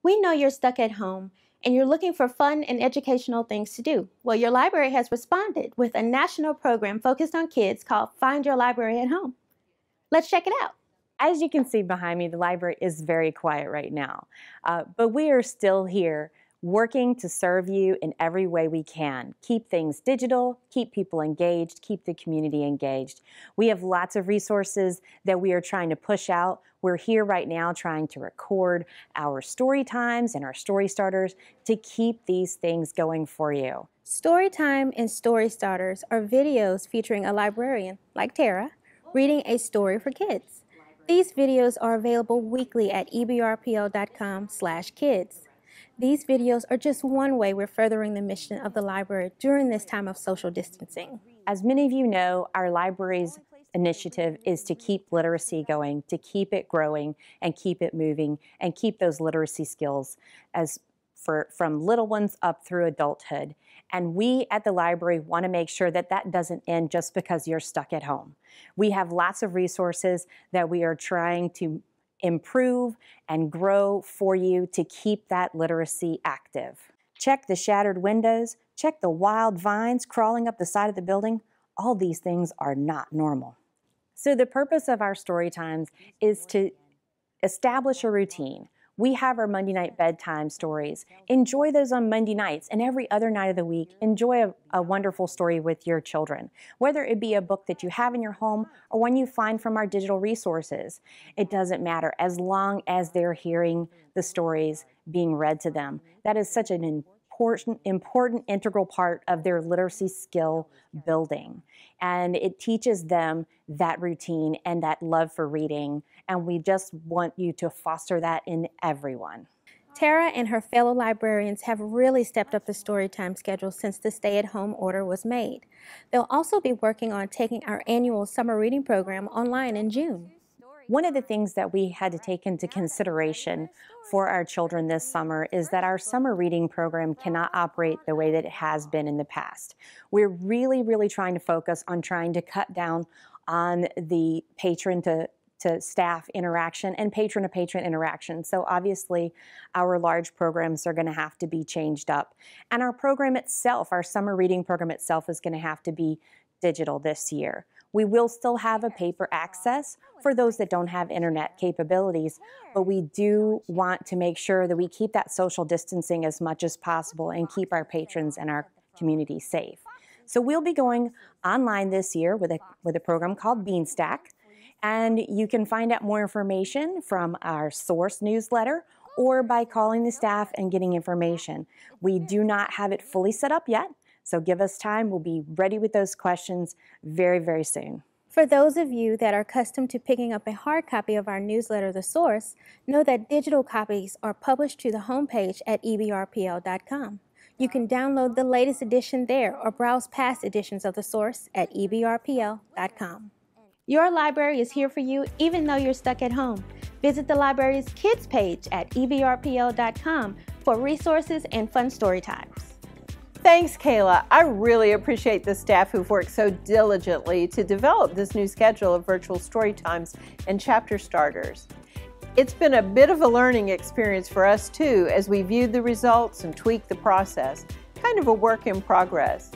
We know you're stuck at home and you're looking for fun and educational things to do. Well, your library has responded with a national program focused on kids called Find Your Library at Home. Let's check it out. As you can see behind me, the library is very quiet right now, but we are still here working to serve you in every way we can. Keep things digital, keep people engaged, keep the community engaged. We have lots of resources that we are trying to push out. We're here right now trying to record our story times and our story starters to keep these things going for you. Storytime and Story Starters are videos featuring a librarian, like Tara, reading a story for kids. These videos are available weekly at ebrpl.com/kids. These videos are just one way we're furthering the mission of the library during this time of social distancing. As many of you know, our library's initiative is to keep literacy going, to keep it growing and keep it moving and keep those literacy skills from little ones up through adulthood. And we at the library want to make sure that that doesn't end just because you're stuck at home. We have lots of resources that we are trying to improve and grow for you to keep that literacy active. Check the shattered windows, check the wild vines crawling up the side of the building. All these things are not normal. So the purpose of our story times is to establish a routine. We have our Monday night bedtime stories. Enjoy those on Monday nights, and every other night of the week, enjoy a wonderful story with your children. Whether it be a book that you have in your home or one you find from our digital resources, it doesn't matter as long as they're hearing the stories being read to them. That is such an important integral part of their literacy skill building. And it teaches them that routine and that love for reading. And we just want you to foster that in everyone. Tara and her fellow librarians have really stepped up the storytime schedule since the stay-at-home order was made. They'll also be working on taking our annual summer reading program online in June. One of the things that we had to take into consideration for our children this summer is that our summer reading program cannot operate the way that it has been in the past. We're really trying to focus on trying to cut down on the patron to staff interaction and patron to patron interaction. So obviously our large programs are going to have to be changed up. And our program itself, our summer reading program itself, is going to have to be digital this year. We will still have a paper access for those that don't have internet capabilities, but we do want to make sure that we keep that social distancing as much as possible and keep our patrons and our community safe. So we'll be going online this year with a program called Beanstack, and you can find out more information from our source newsletter or by calling the staff and getting information. We do not have it fully set up yet, so give us time. We'll be ready with those questions very soon. For those of you that are accustomed to picking up a hard copy of our newsletter, The Source, know that digital copies are published to the homepage at ebrpl.com. You can download the latest edition there or browse past editions of The Source at ebrpl.com. Your library is here for you even though you're stuck at home. Visit the library's Kids page at ebrpl.com for resources and fun story times. Thanks, Kayla. I really appreciate the staff who've worked so diligently to develop this new schedule of virtual story times and chapter starters. It's been a bit of a learning experience for us too as we viewed the results and tweaked the process, kind of a work in progress.